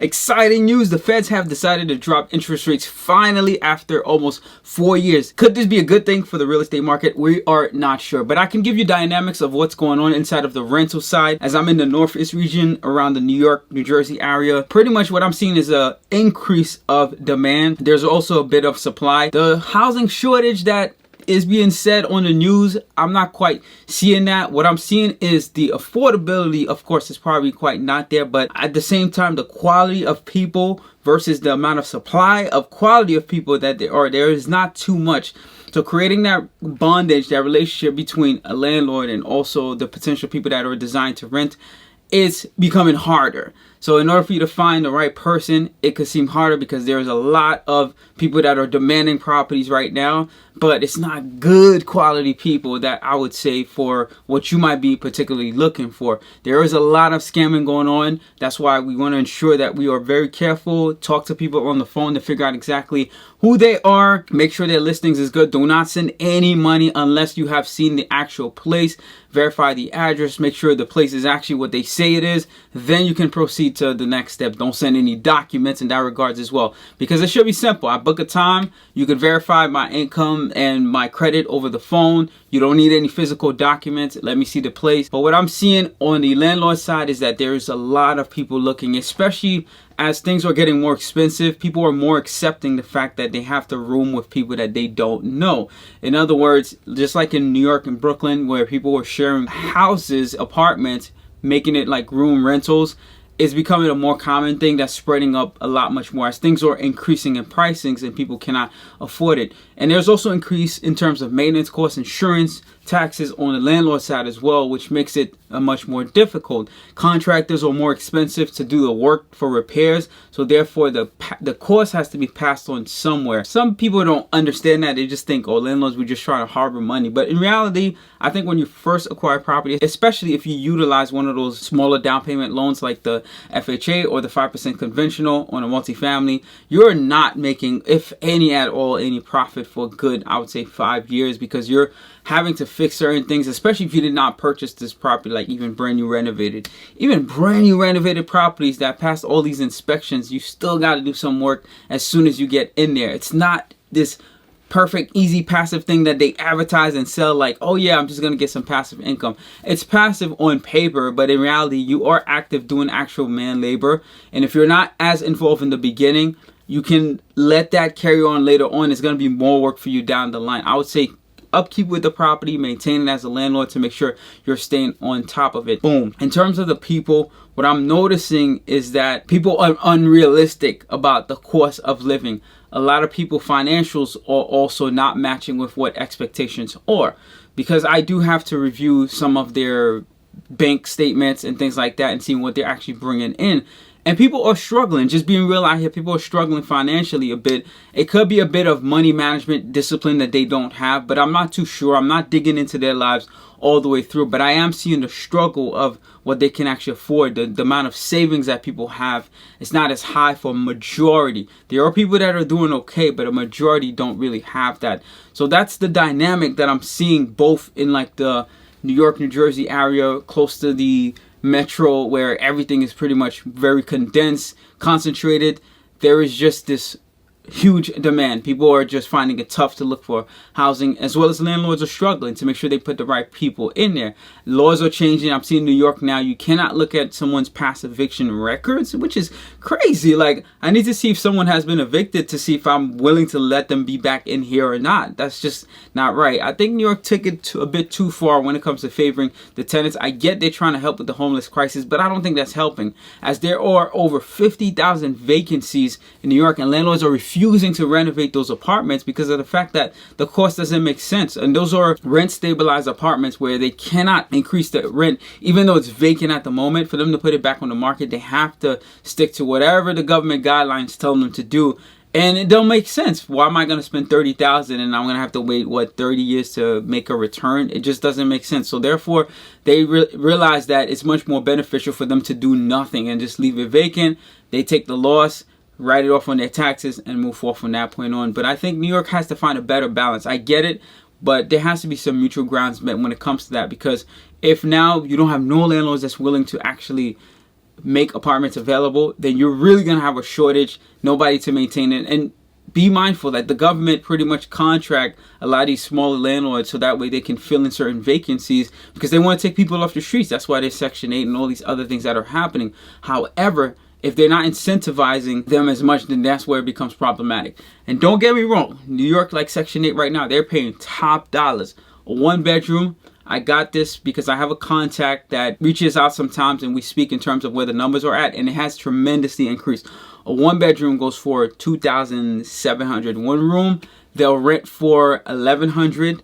Exciting news, the feds have decided to drop interest rates finally after almost 4 years. Could this be a good thing for the real estate market? We are not sure, but I can give you dynamics of what's going on inside of the rental side. As I'm in the Northeast region around the New York, New Jersey area, pretty much what I'm seeing is a increase of demand. There's also a bit of supply. The housing shortage that is being said on the news, I'm not quite seeing that. What I'm seeing is the affordability, of course, is probably quite not there, but at the same time, the quality of people versus the amount of supply of quality of people that there is not too much. So creating that bondage, that relationship between a landlord and also the potential people that are designed to rent, is becoming harder. So in order for you to find the right person, it could seem harder because there's a lot of people that are demanding properties right now, but it's not good quality people that I would say for what you might be particularly looking for. There is a lot of scamming going on. That's why we want to ensure that we are very careful, talk to people on the phone to figure out exactly who they are, make sure their listings is good. Do not send any money unless you have seen the actual place. Verify the address, make sure the place is actually what they say it is. Then you can proceed to the next step. Don't send any documents in that regards as well, because it should be simple. I book a time, you can verify my income and my credit over the phone. You don't need any physical documents. Let me see the place. But what I'm seeing on the landlord side is that there's a lot of people looking, especially as things are getting more expensive. People are more accepting the fact that they have to room with people that they don't know. In other words, just like in New York and Brooklyn, where people were sharing houses, apartments, making it like room rentals, is becoming a more common thing that's spreading up a lot much more as things are increasing in pricings and people cannot afford it. And there's also increase in terms of maintenance costs, insurance, taxes on the landlord side as well, which makes it much more difficult. Contractors are more expensive to do the work for repairs, so therefore the cost has to be passed on somewhere. Some people don't understand that. They just think, oh, landlords were just trying to harbor money. But in reality, I think when you first acquire property, especially if you utilize one of those smaller down payment loans like the FHA or the 5% conventional on a multifamily, you're not making, if any at all, any profit for good, I would say 5 years, because you're having to fix certain things, especially if you did not purchase this property, like even brand new renovated properties that pass all these inspections. You still got to do some work as soon as you get in there. It's not this perfect, easy, passive thing that they advertise and sell like, oh yeah, I'm just going to get some passive income. It's passive on paper, but in reality, you are active doing actual man labor. And if you're not as involved in the beginning, you can let that carry on later on. It's going to be more work for you down the line. I would say upkeep with the property, maintain it as a landlord to make sure you're staying on top of it. Boom. In terms of the people, what I'm noticing is that people are unrealistic about the cost of living. A lot of people financials are also not matching with what expectations are, because I do have to review some of their bank statements and things like that and seeing what they're actually bringing in. And people are struggling, just being real out here. People are struggling financially a bit. It could be a bit of money management discipline that they don't have, but I'm not too sure. I'm not digging into their lives all the way through, but I am seeing the struggle of what they can actually afford. The amount of savings that people have is not as high for a majority. There are people that are doing okay, but a majority don't really have that. So that's the dynamic that I'm seeing both in like the New York, New Jersey area, close to the metro, where everything is pretty much very condensed, concentrated. There is just this huge demand. People are just finding it tough to look for housing, as well as landlords are struggling to make sure they put the right people in there. Laws are changing. I'm seeing New York now, you cannot look at someone's past eviction records, which is crazy. Like, I need to see if someone has been evicted to see if I'm willing to let them be back in here or not. That's just not right. I think New York took it a bit too far when it comes to favoring the tenants. I get they're trying to help with the homeless crisis, but I don't think that's helping, as there are over 50,000 vacancies in New York, and landlords are refusing to renovate those apartments because of the fact that the cost doesn't make sense. And those are rent stabilized apartments where they cannot increase the rent, even though it's vacant at the moment. For them to put it back on the market, they have to stick to whatever the government guidelines tell them to do. And it don't make sense. Why am I going to spend $30,000 and I'm going to have to wait, 30 years to make a return? It just doesn't make sense. So therefore, they realize that it's much more beneficial for them to do nothing and just leave it vacant. They take the loss, write it off on their taxes, and move forward from that point on. But I think New York has to find a better balance. I get it, but there has to be some mutual grounds met when it comes to that, because if now you don't have no landlords that's willing to actually make apartments available, then you're really going to have a shortage, nobody to maintain it. And be mindful that the government pretty much contract a lot of these smaller landlords so that way they can fill in certain vacancies because they want to take people off the streets. That's why there's Section 8 and all these other things that are happening. However, if they're not incentivizing them as much, then that's where it becomes problematic. And don't get me wrong, New York, like Section 8 right now, they're paying top dollars. A 1-bedroom, I got this because I have a contact that reaches out sometimes and we speak in terms of where the numbers are at, and it has tremendously increased. A 1-bedroom goes for $2,700. One room, they'll rent for $1,100,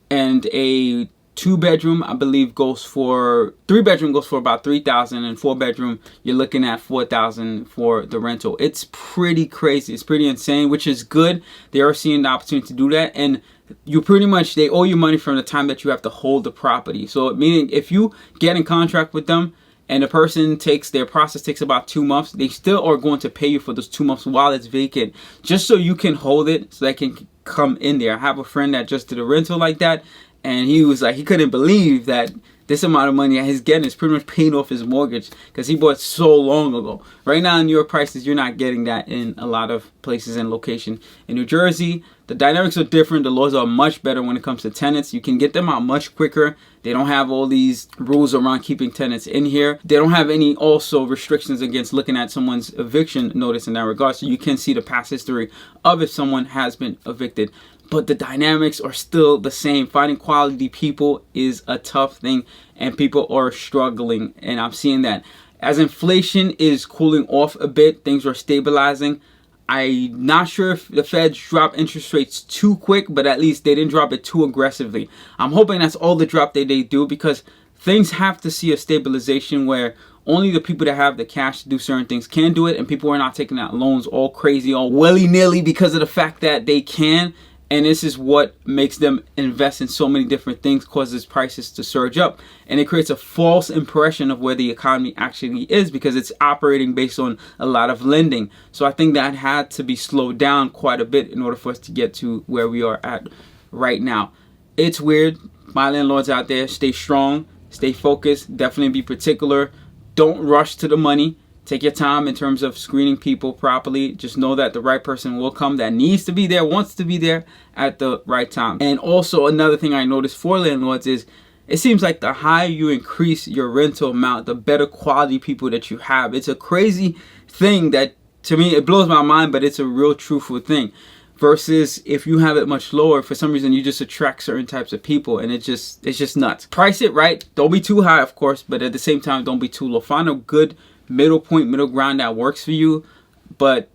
and a 2-bedroom, I believe, goes for 3-bedroom goes for about $3,000, and 4-bedroom, you're looking at $4,000 for the rental. It's pretty crazy. It's pretty insane, which is good. They are seeing the opportunity to do that, and you pretty much, they owe you money from the time that you have to hold the property. So meaning if you get in contract with them and the person their process takes about 2 months, they still are going to pay you for those 2 months while it's vacant, just so you can hold it, so they can come in there. I have a friend that just did a rental like that, and he was like, he couldn't believe that this amount of money that he's getting is pretty much paying off his mortgage because he bought so long ago. Right now in New York prices, you're not getting that in a lot of places and location. In New Jersey, the dynamics are different. The laws are much better when it comes to tenants. You can get them out much quicker. They don't have all these rules around keeping tenants in here. They don't have any also restrictions against looking at someone's eviction notice in that regard. So you can see the past history of if someone has been evicted. But the dynamics are still the same. Finding quality people is a tough thing, and people are struggling, and I'm seeing that. As inflation is cooling off a bit, things are stabilizing. I'm not sure if the Feds drop interest rates too quick, but at least they didn't drop it too aggressively. I'm hoping that's all the drop that they do, because things have to see a stabilization where only the people that have the cash to do certain things can do it, and people are not taking out loans all crazy, all willy-nilly because of the fact that they can. And this is what makes them invest in so many different things, causes prices to surge up. And it creates a false impression of where the economy actually is because it's operating based on a lot of lending. So I think that had to be slowed down quite a bit in order for us to get to where we are at right now. It's weird. My landlords out there, stay strong, stay focused, definitely be particular. Don't rush to the money. Take your time in terms of screening people properly. Just know that the right person will come that needs to be there, wants to be there at the right time. And also another thing I noticed for landlords is it seems like the higher you increase your rental amount, the better quality people that you have. It's a crazy thing that, to me, it blows my mind, but it's a real truthful thing. Versus if you have it much lower, for some reason you just attract certain types of people, and it's just nuts. Price it right. Don't be too high, of course, but at the same time, don't be too low. Find a good middle point, middle ground that works for you, but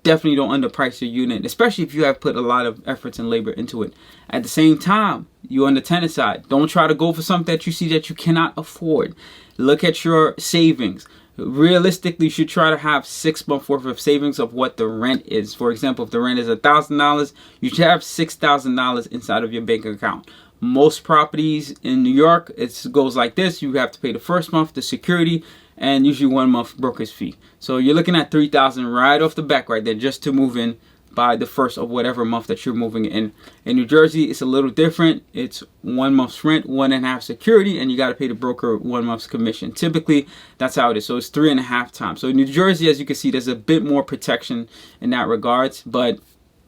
definitely don't underprice your unit, especially if you have put a lot of efforts and labor into it. At the same time, you on the tenant side, don't try to go for something that you see that you cannot afford. Look at your savings. Realistically, you should try to have 6 months worth of savings of what the rent is. For example, if the rent is $1,000, you should have $6,000 inside of your bank account. Most properties in New York, it goes like this. You have to pay the first month, the security, and usually 1 month broker's fee. So you're looking at $3,000 right off the back right there just to move in by the first of whatever month that you're moving in. In New Jersey, it's a little different. It's 1 month's rent, 1.5 security, and you got to pay the broker 1 month's commission. Typically, that's how it is. So it's 3.5 times. So in New Jersey, as you can see, there's a bit more protection in that regards, but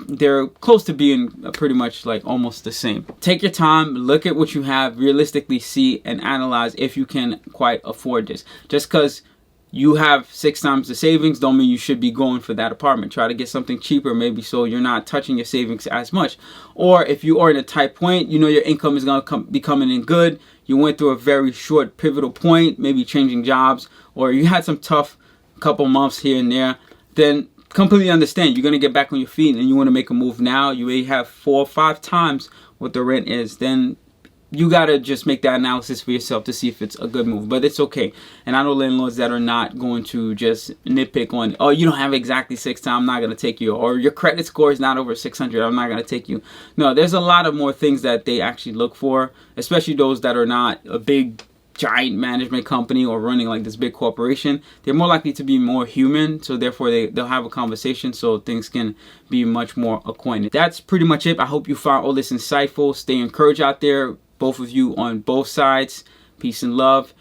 they're close to being pretty much like almost the same. Take your time, look at what you have, realistically see and analyze if you can quite afford this. Just because you have 6 times the savings don't mean you should be going for that apartment. Try to get something cheaper, maybe, so you're not touching your savings as much. Or if you are in a tight point, you know your income is going to be coming in good. You went through a very short pivotal point, maybe changing jobs, or you had some tough couple months here and there, then completely understand. You're going to get back on your feet and you want to make a move now. You may have 4 or 5 times what the rent is. Then you got to just make that analysis for yourself to see if it's a good move. But it's okay. And I know landlords that are not going to just nitpick on, oh, you don't have exactly 6 times, I'm not going to take you. Or your credit score is not over 600, I'm not going to take you. No, there's a lot of more things that they actually look for, especially those that are not a big giant management company or running like this big corporation. They're more likely to be more human, so therefore they'll have a conversation so things can be much more acquainted. That's pretty much it. I hope you found all this insightful. Stay encouraged out there, both of you on both sides. Peace and love.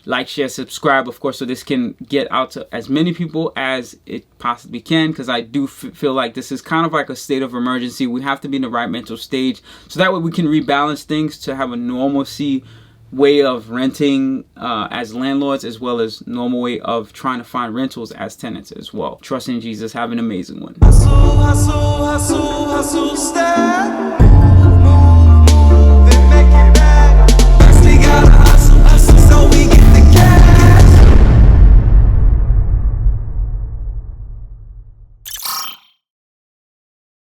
like, share, subscribe, of course, so this can get out to as many people as it possibly can, because I do feel like this is kind of like a state of emergency. We have to be in the right mental stage, so that way we can rebalance things to have a normalcy way of renting as landlords, as well as normal way of trying to find rentals as tenants as well. Trust in Jesus. Have an amazing one. Hustle, hustle, hustle, hustle, step.